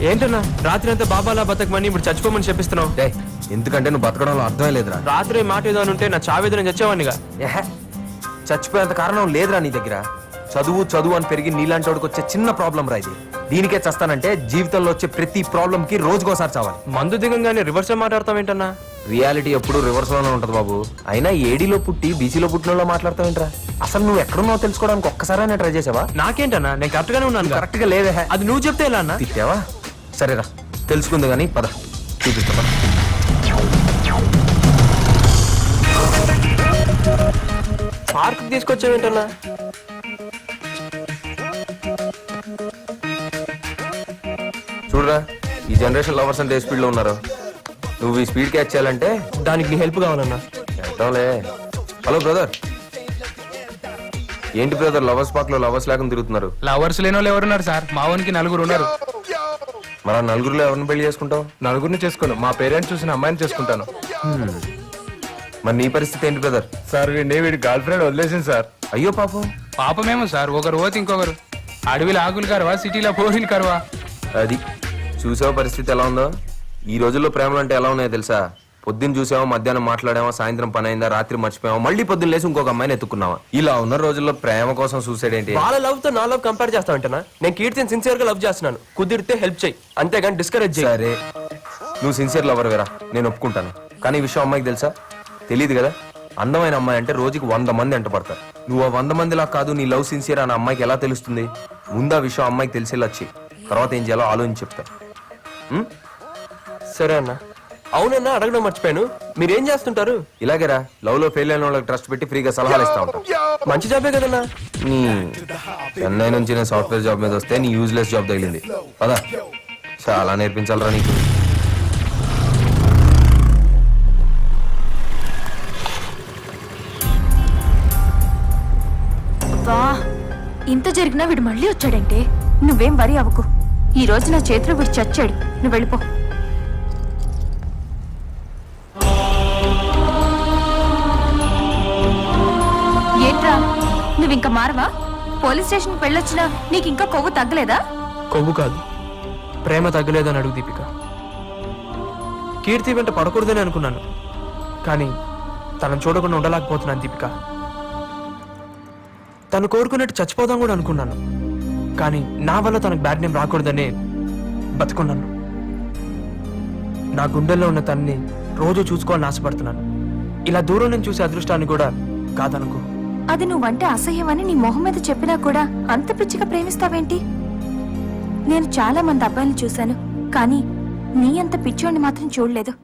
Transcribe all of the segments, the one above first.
ఏంటన్నా రాత్రి అంతా బాబాలా బతకమని ఇప్పుడు చచ్చిపోమని చెప్పిస్తున్నావు? ఎందుకంటే నువ్వు బతకడంలో అర్థమే లేదురా. రాత్రి మాట ఏదో ఉంటే నా చావేదని చచ్చేవాడినిగా. చచ్చిపోయేంత కారణం లేదురా నీ దగ్గర. చదువు అని పెరిగి నీలాంటి వాడికి వచ్చే చిన్న ప్రాబ్లం రా ఇది. దీనికే చస్తానంటే జీవితంలో వచ్చే ప్రతి ప్రాబ్లం కి రోజుకోసారి చావాలి. మందు దిగంగానే రివర్స్ మాట్లాడతావేంటన్నా? రియాలిటీ ఎప్పుడు రివర్స్ లోనే ఉంటది బాబు. అయినా ఏడీలో పుట్టి బీసీలో పుట్టినలో మాట్లాడతావేంట్రా? అసలు నువ్వు ఎక్కడున్నావు తెలుసుకోవడానికి ఒక్కసారి ట్రై చేసావా? నాకేంటన్నా, నేను కరెక్ట్ గానే ఉన్నాను. కరెక్ట్ గా లేదే. అది నువ్వు చెప్తే ఎలా అన్నా? తిట్టావా? సరేరా తెలుసుకుంది కానీ పద చూపిస్తా. పద. పార్క్ తీసుకొచ్చావేంటన్నా? చూడరా, ఈ జనరేషన్ లవర్స్ అంటే ఏ స్పీడ్ లో ఉన్నారు. నువ్వు ఈ స్పీడ్ క్యాచ్ చేయాలంటే దానికి నీ హెల్ప్ కావాలన్నా. చేద్దాంలే. Hello brother. ఏంటి బ్రదర్ లవర్స్ పార్క్ లో లవర్స్ లేకుండా తిరుగుతున్నారు? లవర్స్ లేని వాళ్ళు ఎవరున్నారు సార్? మా వానికి 4 ఉన్నారు. మరి ఆ నలుగురులో ఎవరిని పెళ్లి చేసుకుంటావు? 4 చేసుకోను. మా పేరెంట్స్ చూసిన అమ్మాయిని చేసుకుంటాను. మరి నీ పరిస్థితి ఏంటి బ్రదర్? సార్ వీడి గర్ల్ ఫ్రెండ్ వదిలేసింది సార్. అయ్యో పాపం. పాపమేమో సార్, ఒకరు పోతే ఇంకొకరు. అడవిలో ఆకులు కరవా, సిటీలో పోహిల్ కరవా. అది చూసావా పరిస్థితి ఎలా ఉందో? ఈ రోజుల్లో ప్రేమలు అంటే ఎలా ఉన్నాయో తెలుసా? పొద్దున్న చూసావా, మధ్యాహ్నం మాట్లాడావా, సాయంత్రం పని అయిందా, రాత్రి మర్చిపోయావా, మళ్ళీ పొద్దున్న లేసి ఇంకొక అమ్మాయిని ఎత్తుకున్నావా. ఇలా ఉన్న రోజుల్లో ప్రేమ కోసం సూసైడ్ ఏంటి? వాళ్ళ లవ్ తో నా లవ్ కంపేర్ చేస్తావంటనా? నేను కీర్తిని సిన్సియర్ గా లవ్ చేస్తున్నాను. కుదిరితే హెల్ప్ చేయి, అంతేగాని డిస్కరేజ్ చేయి. సరే, నువ్వు సిన్సియర్ లవర్ వేరా, నేను ఒప్పుకుంటాను. కానీ ఈ విషయం అమ్మాయికి తెలుసా? తెలియదు కదా. అందమైన అమ్మాయి అంటే రోజుకి 100 మంది ఎంట పడతారు. నువ్వు ఆ 100 మందిలా కాదు, నీ లవ్ సిన్సియర్ అని అమ్మాయికి ఎలా తెలుస్తుంది? ముందు ఆ విషయం అమ్మాయికి తెలిసేలా వచ్చి తర్వాత ఏం చేయాలో ఆలోచించి చెప్తా. సరే అన్న. అవునన్నా, అడగడం మర్చిపోయాను, మీరేం చేస్తుంటారు? ఇలాగేరా, లవ్ లో ఫెయిల్ అయిన వాళ్ళకి ట్రస్ట్ పెట్టి ఫ్రీగా సలహాలు ఇస్తా ఉంటాం. మంచి జాబే కదన్నా. చెన్నై నుంచి నేను సాఫ్ట్వేర్ జాబ్ మీద వస్తే నీ యూజ్లెస్ జాబ్ తగిలింది. పదా, చాలా నేర్పించాలరా నీకు. ఇంత జరిగినా వీడు మళ్ళీ వచ్చాడంటే నువ్వేం వరి అవ్వకు. ఈ రోజు నా చేతిలో వీడు చచ్చాడు. నువ్వు వెళ్ళిపో. ఏంట్రా, నువ్వింక మారవా? పోలీస్ స్టేషన్కి వెళ్ళొచ్చినా నీకు ఇంకా కొవ్వు తగ్గలేదా? కొవ్వు కాదు, ప్రేమ తగ్గలేదని అడుగు దీపిక. కీర్తి వెంట పడకూడదని అనుకున్నాను, కానీ తనను చూడకుండా ఉండలేకపోతున్నాను దీపిక. తను కోరుకున్నట్టు చచ్చిపోదాం కూడా అనుకున్నాను, కానీ నా వల్ల తనకు బ్యాడ్ నేమ్ రాకూడదనే బతుకున్నాను. నా గుండెల్లో ఉన్న తనని రోజు చూసుకోవాలని ఆశపడుతున్నాను. ఇలా దూరం నుంచి చూసే అదృష్టాన్ని కూడా కాదనుకో. అది నువ్వంటే అసహ్యమని నీ మొహం మీద చెప్పినా కూడా అంత పిచ్చిగా ప్రేమిస్తావేంటి? నేను చాలా మంది అబ్బాయిని చూశాను, కానీ నీ అంత పిచ్చోడిని మాత్రం చూడలేదు.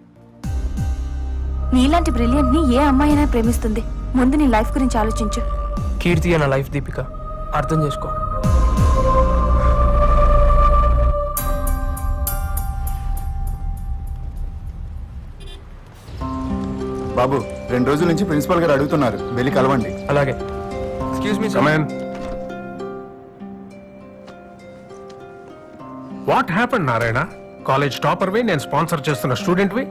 నీలాంటి బ్రిలియంట్ ని ఏ అమ్మాయి అయినా ప్రేమిస్తుంది. ముందు నీ లైఫ్ గురించి ఆలోచించు. కీర్తి అన్న లైఫ్ దీపిక, అర్థం చేసుకో. బాబు, 2 రోజుల నుంచి ప్రిన్సిపల్ గారు అడుగుతున్నారు, వెళ్ళి కలవండి. అలాగే. Excuse me. What happened Narayana? College topper వి, నేను స్పాన్సర్ చేస్తున్న స్టూడెంట్ వి.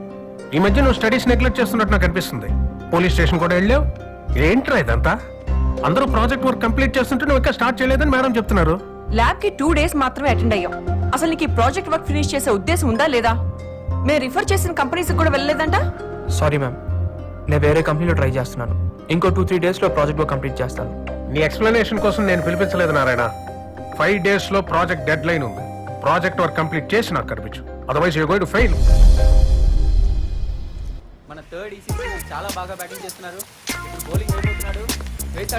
ఈ మధ్య నువ్వు స్టడీస్ నెగ్లెక్ట్ చేస్తున్నట్టు నాకు అనిపిస్తుంది. పోలీస్ స్టేషన్ కూడా వెళ్ళావు. ఏంట్రా ఇదంతా? అందరూ ప్రాజెక్ట్ వర్క్ కంప్లీట్ చేస్తుంటే నువ్వు ఇంకా స్టార్ట్ చేయలేదని మేడం చెప్తున్నారు. ల్యాబ్ కి 2 days మాత్రమే అటెండ్ అయ్యాం. అసలు నీకు ఈ ప్రాజెక్ట్ వర్క్ ఫినిష్ చేసే ఉద్దేశం ఉందా లేదా? మేము రిఫర్ చేసిన కంపెనీస్ కూడా వెళ్ళలేదంట. సారీ మ్యామ్, నేను వేరే కంపెనీలో ట్రై చేస్తున్నాను. ఇంకో 2-3 days లో ప్రాజెక్ట్ వర్క్ కంప్లీట్ చేస్తాను. నీ ఎక్స్ప్లెనేషన్ కోసం నేను పిలిపించలేదు నారాయణ. 5 days లో ప్రాజెక్ట్ డెడ్ లైన్ ఉంది. ప్రాజెక్ట్ వర్క్ కంప్లీట్ చేసి నాకు కనిపించు, otherwise you going to fail. మన థర్డ్ ఈసీ చాలా బాగా బ్యాటింగ్ చేస్తున్నారు. బౌలింగ్ అయిపోతున్నాడు.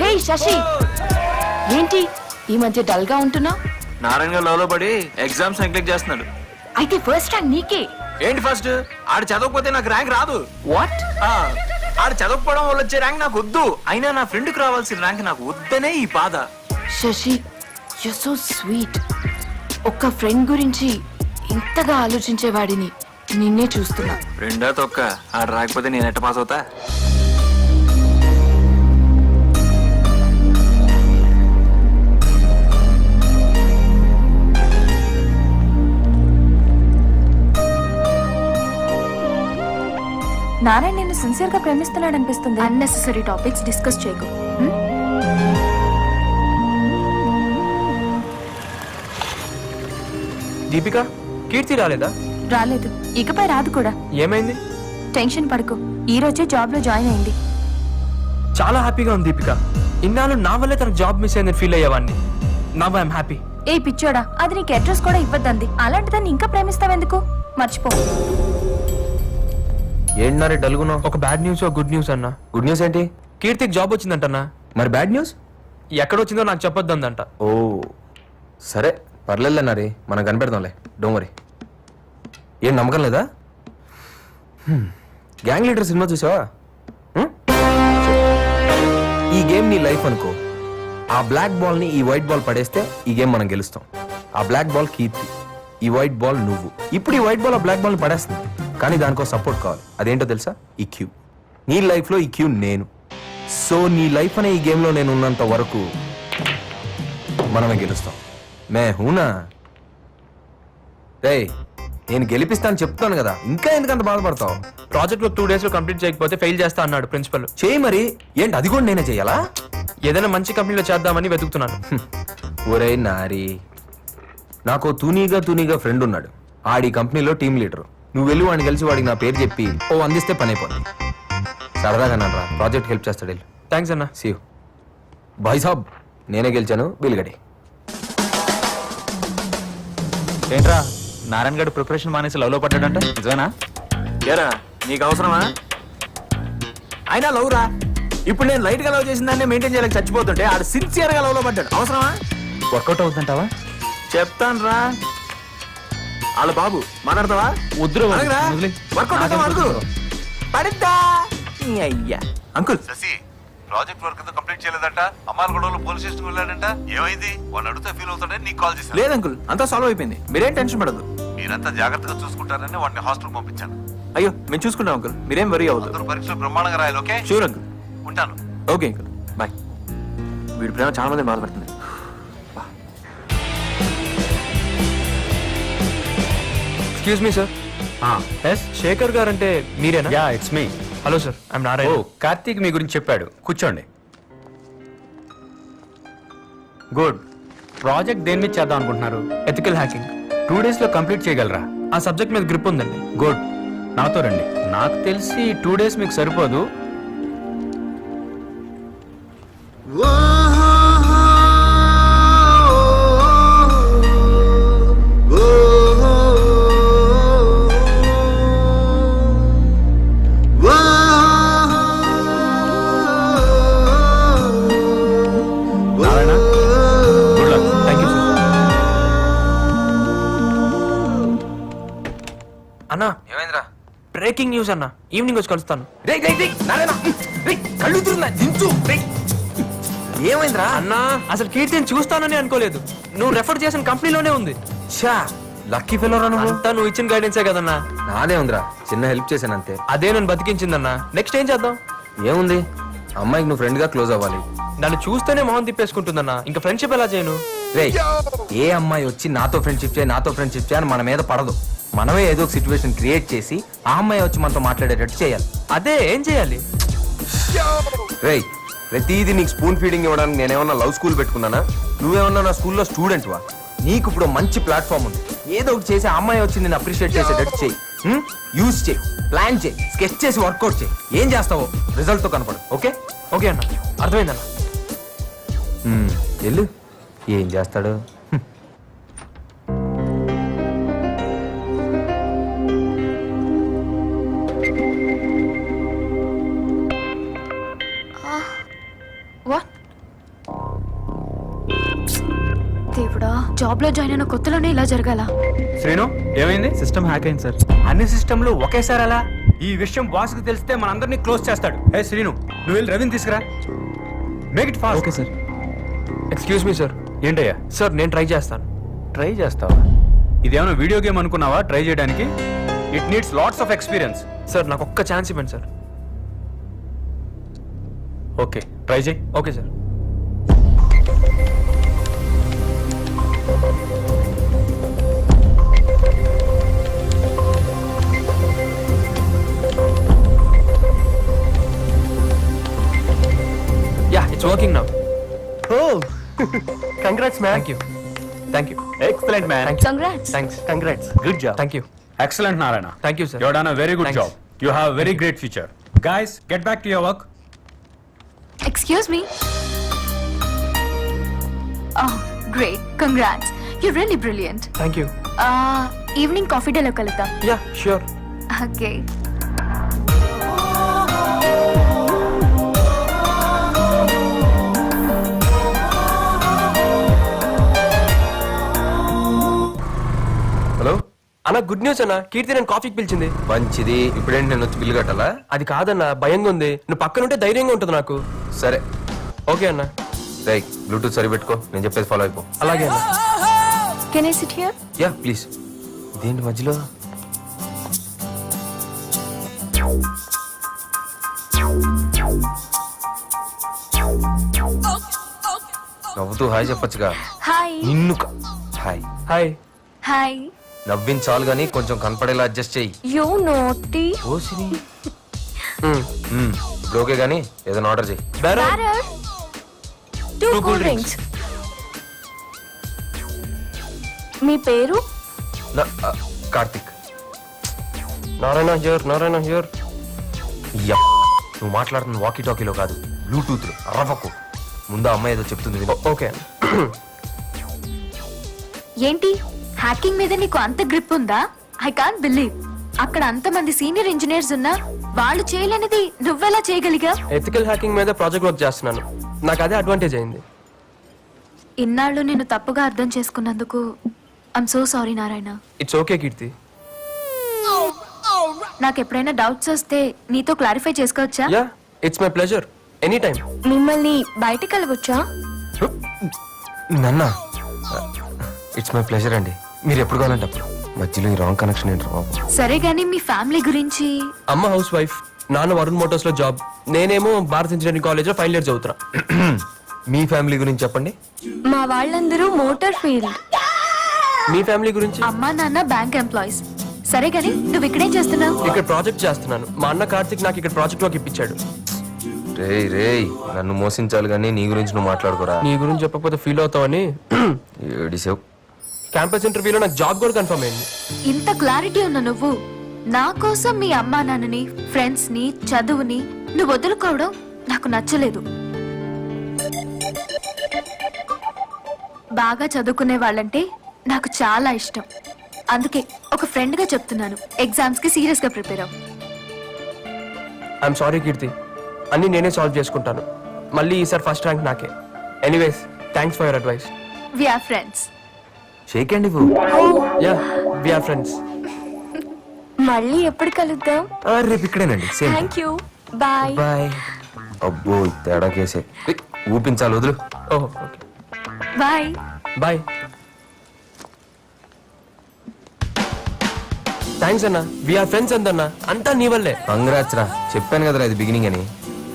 హే శశి, ఏంటి ఈ మధ్య డల్ గా ఉంటున్నా? నారాయణ గారు లవ్ లో పడి ఎగ్జామ్స్ నెగ్లెక్ట్ చేస్తున్నాడు. అయితే ఫస్ట్ ర్యాంక్ నీకే. ఏంటి ఫస్ట్? ఆడు చదవకపోతే నాకు ర్యాంక్ రాదు. వాట్? ఆడు చదవకపోవడం వల్ల వచ్చే ర్యాంక్ నాకు వద్దు. అయినా నా ఫ్రెండ్ కి రావాల్సిన ర్యాంక్ నాకు వద్దనే ఈ బాధ. Shashi, you so sweet. ఒక్క ఫ్రెండ్ గురించి ఇంతగా ఆలోచించేవాడిని నిన్నే చూస్తున్నా. ఫ్రెండా తొక్క, ఆడు రాకపోతే నేను ఎట్ట పాస్ అవుతా? నారాయణ నిన్ను సిన్సియర్ గా ప్రేమిస్తున్నాడు అనిపిస్తుంది. అన్నెసెసరీ టాపిక్స్ డిస్కస్ చేయకు. దీపిక, కీర్తి రాలేదా? రాలేదు, ఇకపై రాదు కూడా. ఏమైంది? టెన్షన్ పడకు, ఈ రోజే జాబ్ లో జాయిన్ అయింది. చాలా హ్యాపీగా ఉంది దీపిక. ఇన్నాళ్ళు నా వల్లే తనకు జాబ్ మిస్ అయిందని ఫీల్ అయ్యేవాడిని. Now I'm happy. ఏ పిచ్చోడా, అది నీకు అడ్రస్ కూడా ఇవ్వద్దంది. అలాంటి దాన్ని ఇంకా ప్రేమిస్తావెందుకు? మర్చిపో. ఏంటన్నారే డల్గున్నావు? ఒక బ్యాడ్ న్యూస్, ఒక గుడ్ న్యూస్ అన్నా. గుడ్ న్యూస్ ఏంటి? కీర్తికి జాబ్ వచ్చిందంటన్నా. మరి బ్యాడ్ న్యూస్? ఎక్కడొచ్చిందో నాకు చెప్పొద్దందంట. ఓ సరే పర్లేదన్నారే, మనం కనిపెడదాంలే, డోంట్ వరీ. ఏం నమ్మకం లేదా? గ్యాంగ్ లీడర్ సినిమా చూసావా? హ్మ్? ఈ గేమ్ నీ లైఫ్ అనుకో. ఆ బ్లాక్ బాల్ ని ఈ వైట్ బాల్ పడేస్తే ఈ గేమ్ మనం గెలుస్తాం. ఆ బ్లాక్ బాల్ కీర్తి, ఈ వైట్ బాల్ నువ్వు. ఇప్పుడు ఈ వైట్ బాల్ ఆ బ్లాక్ బాల్ ని పడేస్తుంది, కానీ దానికో సపోర్ట్ కావాలి. అదేంటో తెలుసా? ఈ క్యూ. నీ లైఫ్ లో ఈ క్యూ నేను. సో నీ లైఫ్ అనే ఈ గేమ్ లో నేను ఉన్నంత వరకు మనమే గెలుస్తాం. మే హూనా? రేయ్, నేను గెలిపిస్తాను చెప్తాను కదా, ఇంకా ఎందుకంత బాధపడతావు? ప్రాజెక్ట్ వర్క్ 2 days లో కంప్లీట్ చేయకపోతే ఫెయిల్ చేస్తా అన్నాడు ప్రిన్సిపల్. చేయి మరి. ఏంటి అది కూడా నేనే చెయ్యాలా? ఏదైనా మంచి కంపెనీలో చేద్దామని వెతుకుతున్నాను. ఒరే నారి, నాకు తూనీగా ఫ్రెండ్ ఉన్నాడు. ఆడి కంపెనీలో టీమ్ లీడర్. నువ్వు వెళ్ళి వాడిని కలిసి వాడికి నా పేరు చెప్పి అందిస్తే పని అయిపోయింది. సరదాగా నన్ను ప్రాజెక్ట్ హెల్ప్ చేస్తాడు. వెళ్ళు. థ్యాంక్స్ అన్నా. See you. భాయ్ సాబ్, నేనే గెలిచాను, బిల్గడి. ఏంట్రా నారాయణ గడు ప్రిపరేషన్ మానేసి లవ్ లో పడ్డాడంట, నిజమేనా? ఏరా నీకు అవసరమా? అయినా లవ్ రా. ఇప్పుడు నేను లైట్ గా లవ్ చేసిన దాన్ని మెయింటైన్ చేయలేక చచ్చిపోతుంటే ఆడు సిన్సియర్ గా లవ్ లో పడ్డాడు. అవసరమా? వర్కౌట్ అవుతుంటావా? చెప్తాను రా. వాళ్ళ బాబు మాట్లాడతావా? వర్కౌట్ అవుతావా? అడుగు. పడిద్దా అయ్యా. Uncle Shashi, project work complete చేయలేదంట. అమ్మాలగూడలో పోలీస్ స్టేషన్ వెళ్ళాడంట. ఏమైంది? వాడిని అడిగితే ఫీల్ అవుతాడని నీకు కాల్ చేశాను. లేదు అంకుల్, అంతా సాల్వ్ అయిపోయింది. మీరేం టెన్షన్ పడదు. మీరంతా జాగ్రత్తగా చూసుకుంటారని వాడిని హాస్టల్ పంపించాను. అయ్యో మేము చూసుకుంటాం అంకుల్, మీరేం వరీ అవ్వదు. అందరూ పరీక్షలు బ్రహ్మాండంగా రాయాలి. ఓకే? Sure uncle. ఉంటాను. Okay uncle, bye. వీడి ప్రేమ చాలా మంది బాధపడుతుంది. Excuse me sir. Shekhar garu అంటే మీరేనా? Yeah, it's me. Hello sir, I'm oh, Narayana. Karthik మీ గురించి చెప్పాడు. కూర్చోండి. గుడ్. ప్రాజెక్ట్ దేని మీద చేద్దాం అనుకుంటున్నారు? Ethical hacking. 2 days లో కంప్లీట్ చేయగలరా? ఆ సబ్జెక్ట్ మీద గ్రిప్ ఉందండి. గుడ్. నాతో రండి. నాకు తెలిసి 2 days మీకు సరిపోదు. Narayana, good luck. Thank you sir. అన్నా, ఏమైందిరా? బ్రేకింగ్ న్యూస్ అన్నా. ఈవినింగ్ వచ్చి కలుస్తాను. కళ్ళు తిరుగుతున్నా, దించు. రేయ్, ఏమైందిరా? అన్నా, అసలు కీర్తిని చూస్తానని అనుకోలేదు. నువ్వు రెఫర్ చేసిన కంపెనీలోనే ఉంది. షా, లక్కీ ఫెలోరా నువ్వు. అంతా నువ్వు ఇచ్చిన గైడెన్సే కదన్నా. నాదే ఉందిరా, చిన్న హెల్ప్ చేశాను అంతే. అదే నన్ను బతికించిందన్నా. నెక్స్ట్ ఏం చేద్దాం? ఏముంది, అమ్మాయికి నువ్వు ఫ్రెండ్ గా క్లోజ్ అవ్వాలి. నన్ను చూస్తేనే మొహం తిప్పేసుకుంటుందన్నా. ఇంకా ఫ్రెండ్షిప్ ఎలా చేయను? రేయ్, ఏ అమ్మాయి వచ్చి నాతో ఫ్రెండ్షిప్ చేయి అని మన మీద పడదు. మనమే ఏదో ఒక సిచ్యువేషన్ క్రియేట్ చేసి ఆ అమ్మాయి వచ్చి మనతో మాట్లాడేటట్టు చేయాలి. అదే ఏం చేయాలి? రేయ్, ప్రతిదీ నీకు స్పూన్ ఫీడింగ్ ఇవ్వడానికి నేనేమన్నా లవ్ స్కూల్ పెట్టుకున్నానా? నువ్వేమన్నా నా స్కూల్లో స్టూడెంట్ వా? నీకు ఇప్పుడు మంచి ప్లాట్ఫామ్ ఉంది. ఏదో ఒకటి చేసి ఆ అమ్మాయి వచ్చి నేను అప్రిషియేట్ చేసేటట్టు చేయి. యూజ్ చేయి, ప్లాన్ చేయి, స్కెచ్ చేసి వర్కౌట్ చేయి. ఏం చేస్తావో రిజల్ట్ తో కనపడు. ఓకే? ఓకే అన్న, అర్థమైందన్న. వెళ్ళు. ఏం చేస్తాడు? వాట్? దేవుడా, జాబ్ లో జాయిన్ అయిన కొత్తలోనే ఇలా జరగాల? శ్రీను, ఏమైంది? సిస్టమ్ హ్యాక్ అయింది సార్. అన్ని సిస్టంలు ఒకేసారి అలా? ఈ విషయం బాస్ కి తెలిస్తే మనందరినీ క్లోజ్ చేస్తాడు. హే శ్రీను, నువ్వు వెళ్ళి రవిని తీసుకురా. Make it fast. Okay sir. Excuse me sir. ఏంటయ్యా? సార్, నేను ట్రై చేస్తాను. ట్రై చేస్తావా? ఇదేమైనా వీడియో గేమ్ అనుకున్నావా ట్రై చేయడానికి? It needs lots of experience. Sir, నాకు ఒక్క ఛాన్స్ ఇవ్వండి సార్. ఓకే, ట్రై చేయి. Okay sir. Yeah, it's working now. Oh, congrats, man. Thank you. Thank you excellent man. Congrats. Thanks good job. Thank you excellent Narayana. Thank you sir. You have done a very good Thanks. Job. You have very great future. Guys get back to your work. Excuse me. Oh, great. Congrats. You're really brilliant. Thank you. Evening coffee డేలో కలుద్దాం. Yeah sure. Okay. Hello అన్న good news అన్న, కీర్తి నేను కాఫీకి పిలిచింది. మంచిది. ఇప్పుడేంటి నేను వచ్చి బిల్లు కట్టాలా? అది కాదన్న, భయంగా ఉంది. నువ్వు పక్కనుంటే ధైర్యంగా ఉంటుంది నాకు. సరే ఓకే అన్న. రై బ్లూటూత్ సరి పెట్టుకో, నేను చెప్పేది ఫాలో అయిపో. అలాగే అన్న. Can I sit here? Yeah please. ఇదేంటి మధ్యలో? నవ్వుతూ హాయ్ చెప్పొచ్చుగా. Hi. నిన్ను హాయ్ హాయ్. Hi. నవ్వించాలు గానీ కొంచెం కనపడేలా అడ్జస్ట్ చెయ్యి. You naughty. ఓసిని ఓకే గానీ ఏదైనా ఆర్డర్ చెయ్యి. Batter. Two cool drinks. మీ పేరు? కార్తిక్. Narayana here, Narayana here. నువ్వు మాట్లాడుతున్న వాకీ టాకీలో కాదు, బ్లూటూత్ లో. అరవకు. ముందు ఆ అమ్మాయి ఏదో చెప్తుంది విను. ఓకే అన్న. ఏంటి హ్యాకింగ్ మీద నీకు అంత గ్రిప్ ఉందా? I can't believe. అక్కడ అంతమంది సీనియర్ ఇంజనీర్స్ ఉన్నా వాళ్ళు చేయలేనిది నువ్వెలా చేయగలిగా? ఎథికల్ హ్యాకింగ్ మీద ప్రాజెక్ట్ వర్క్ చేస్తున్నాను. నాకు అదే అడ్వాంటేజ్ అయింది. ఇన్నాళ్ళు నేను తప్పుగా అర్థం చేసుకున్నందుకు I'm so sorry Narayana. It's okay Keerthi. నాకు ఎప్పుడైనా డౌట్స్ వస్తే నీతో క్లారిఫై చేసుకోవచ్చా? Yeah it's my pleasure. Any time. మిమ్మల్ని బయటికి కలవచ్చా? నన్న ఇట్స్ మై ప్లెజర్ అండి. మీరు ఎప్పుడు కావాలంటే అప్పుడు. మధ్యలో ఈ రాంగ్ కనెక్షన్ ఏంటి బాబు? సరే గానీ మీ ఫ్యామిలీ గురించి? అమ్మ హౌస్ వైఫ్, నాన్న వరుణ్ మోటార్స్ లో జాబ్, నేనేమో భారత్ ఇంజనీరింగ్ కాలేజ్ లో ఫైనల్ ఇయర్ చదువుతున్నా. మీ ఫ్యామిలీ గురించి చెప్పండి. మా వాళ్ళందరూ మోటార్ ఫీల్డ్. మీ ఫ్యామిలీ గురించి? అమ్మా నాన్న బ్యాంక్ ఎంప్లాయీస్. సరే గానీ నువ్వు ఇక్కడేం చేస్తున్నావు? ఇక్కడ ప్రాజెక్ట్ చేస్తున్నాను. మా అన్న కార్తిక్ నాకు ఇక్కడ ప్రాజెక్ట్ వర్క్ ఇప్పించాడు. రేయ్ నన్ను మోసించాలి కానీ నీ గురించి నువ్వు మాట్లాడుకోరా. నీ గురించి చెప్పకపోతే ఫీల్ అవుతావని ఏడిసావు. క్యాంపస్ ఇంటర్వ్యూలో నాకు జాబ్ కూడా కన్ఫర్మ్ అయింది. ఇంత క్లారిటీ ఉన్న నువ్వు నా కోసం మీ అమ్మా నాన్నని, ఫ్రెండ్స్ ని, చదువుని నువ్వు వదులుకోవడం నాకు నచ్చలేదు. బాగా చదువుకునే వాళ్ళంటే నాకు చాలా ఇష్టం. అందుకే ఒక ఫ్రెండ్ గా చెప్తున్నాను, ఎగ్జామ్స్ కి సీరియస్ గా ప్రిపేర్ అవ్వు. ఐఎమ్ సారీ కీర్తి, అన్ని నేనే సాల్వ్ చేసుకుంటాను. మళ్ళీ ఈసారి ఫస్ట్ ర్యాంక్ నాకే. Anyways thanks for your advice. We are friends. Shake అండి యా వి ఆర్ ఫ్రెండ్స్. మళ్ళీ ఎప్పుడు కలుద్దాం? రేపు ఇక్కడేనండి. Same. Thank you. Bye. Bye. అబ్బో తేడా కేసే. ఊపించాలి వదులు. ఓహో ఓకే. బాయ్. బాయ్. థ్యాంక్స్ అన్న. వి ఆర్ ఫ్రెండ్స్ అందన్న. అంతా నీ వల్లే. కంగ్రాట్స్ రా. చెప్పాను కదరా ఇది బిగినింగ్ అని.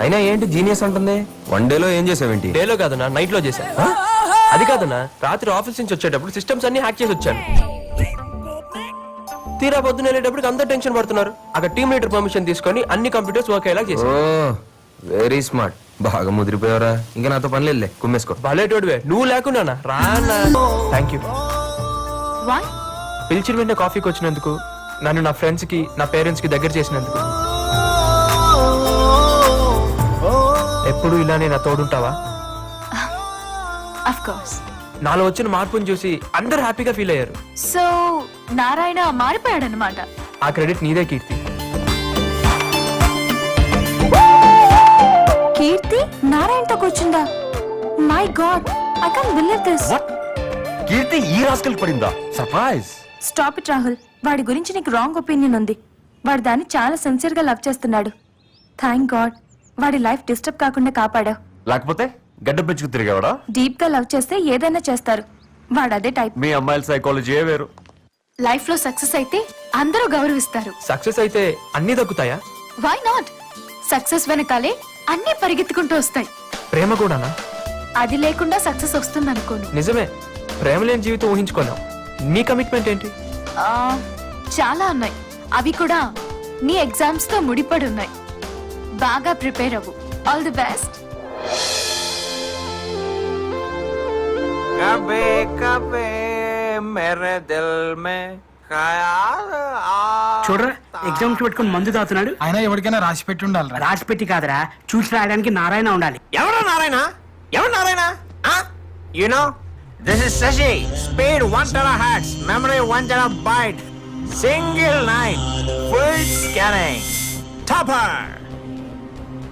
అయినా ఏంటి జీనియస్ అంటుంది? వన్ డేలో ఏం చేసావేంటి? డేలో కాదన్నా, నైట్ లో చేశా. అది కాదన్నా, రాత్రి ఆఫీస్ నుంచి వచ్చేటప్పుడు సిస్టమ్స్ అన్ని హ్యాక్ చేసి వచ్చాను. తీరా పొద్దున వెళ్ళేటప్పుడు అందరు టెన్షన్ పడుతున్నారు. అక్కడ టీమ్ లీడర్ పర్మిషన్ తీసుకొని అన్ని కంప్యూటర్స్ వర్క్ అయ్యేలా చేసి. ఓ వెరీ స్మార్ట్. బాగా ముదిరిపోయావరా. ఇంకా నాతో పని లేదులే, కుమ్మేసుకో. భలేటోడివే. నువ్వు లేకున్నా రానా. Thank you. వై? పిలిచిన వెంటనే కాఫీకి వచ్చినందుకు, నన్ను నా ఫ్రెండ్స్ కి, నా పేరెంట్స్ కి దగ్గర చేసినందుకు. ఎప్పుడు ఇలానే నా తోడుంటావా? Of course. నాలో వచ్చిన మార్పుని చూసి అందరు హ్యాపీగా ఫీల్ అయ్యారు. సో నారాయణ మారిపోయాడనమాట. ఆ క్రెడిట్ నీదే కీర్తి. కీర్తి నారాయణతో కూర్చుందా? My god, I can't believe this. Keerthi ఈ రాస్కల్ పడిందా? సర్ప్రైజ్. Stop it Rahul. వాడి గురించి నీకు రాంగ్ ఒపీనియన్ ఉంది. వాడు దాన్ని చాలా సిన్సియర్ గా లవ్ చేస్తున్నాడు. థ్యాంక్ గాడ్ వాడి లైఫ్ డిస్టర్బ్ కాకుండా కాపాడావు. లేకపోతే గడ్డ పెంచుకు తిరిగావాడా? డీప్ గా లవ్ చేస్తే ఏదైనా చేస్తారు. వాడు అదే టైప్. మీ అమ్మాయిల సైకాలజీ వేరు. లైఫ్ లో సక్సెస్ అయితే అందరూ గౌరవిస్తారు. సక్సెస్ అయితే అన్ని దక్కుతాయా? Why not? సక్సెస్ వెనకాలే అన్ని పరిగెత్తుకుంటూ వస్తాయి. ప్రేమ కూడానా? అది లేకుండా సక్సెస్ వస్తుంది అనుకోను. నిజమే, ప్రేమ లేని జీవితం ఊహించుకోలేం. నీ కమిట్మెంట్ ఏంటి? చాలా ఉన్నాయి. అవి కూడా నీ ఎగ్జామ్స్ తో ముడిపడి ఉన్నాయి. బాగా ప్రిపేర్ అవ్వు. All the best. కబే కబే मेरे दिल में ख्याल చూడరా ఎగ్జామ్స్ పెట్టుకుని మందు తాగుతున్నాడు. అయినా ఎవరికైనా రాసి పెట్టి ఉండాలి. రాసి పెట్టి కాదురా, చూసి రాయడానికి నారాయణ ఉండాలి. ఎవరు నారాయణ? ఎవరు Narayana? You know, this is Sashi. Speed 1 terahertz, memory 1 terabyte, single night, full scanning, topper.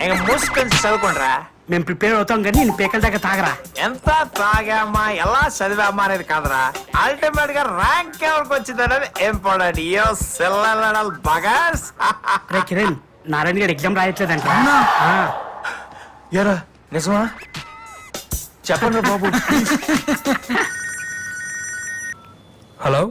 ఇంక మూసుకొని చదువుకోండిరా. మేము ప్రిపేర్ అవుతాం కానీ నేను పేకల దాకా తాగరా. ఎంత తాగామా ఎలా చదివామా అనేది కాదురా, అల్టిమేట్ గా ర్యాంక్ ఎవరికి వచ్చింది అనేది ఇంపార్టెంట్. యో సెల్లల్ బగర్స్. రే కిరణ్, నారాయణ గారు ఎగ్జామ్ రాయట్లేదంట. ఎరా నిజమా? చెప్పండి బాబు. హలో,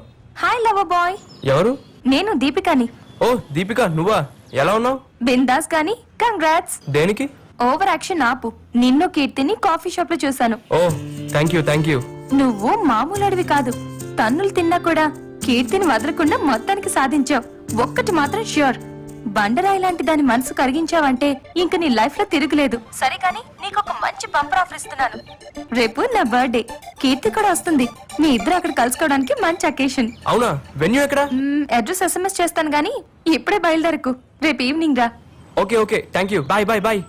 హాయ్ లవ్ బాయ్, ఎవరు? నేను దీపికని. ఓ దీపిక, నువ్వా? ఎలా ఉన్నావు? బిందాస్ గాని కంగ్రాట్స్. దేనికి? ఓవర్ యాక్షన్ ఆపు. నిన్ను కీర్తిని కాఫీ షాప్ లో చూశాను. ఓ థ్యాంక్ యూ థ్యాంక్ యూ. నువ్వు మామూలు అడివి కాదు, తన్నులు తిన్నా కూడా కీర్తిని వదలకుండా మొత్తానికి సాధించావు. ఒక్కటి మాత్రం ష్యూర్, బండరాయి లాంటి దాని మనసు కరిగించావంటే ఇంక నీ లైఫ్ లో తిరుగులేదు. సరే కానీ నీకు ఒక మంచి బంపర్ ఆఫర్ ఇస్తున్నాను. రేపు నా బర్త్డే, కీర్తి కూడా వస్తుంది. మీ ఇద్దరు అక్కడ కలుసుకోవడానికి మంచి అకేషన్. అవునా? వెన్యూ ఎక్కడ? అడ్రస్ SMS చేస్తాను గానీ ఇప్పుడే బయలుదేరకు. రేపు ఈవినింగ్ రా. Okay okay thank you. Bye bye bye.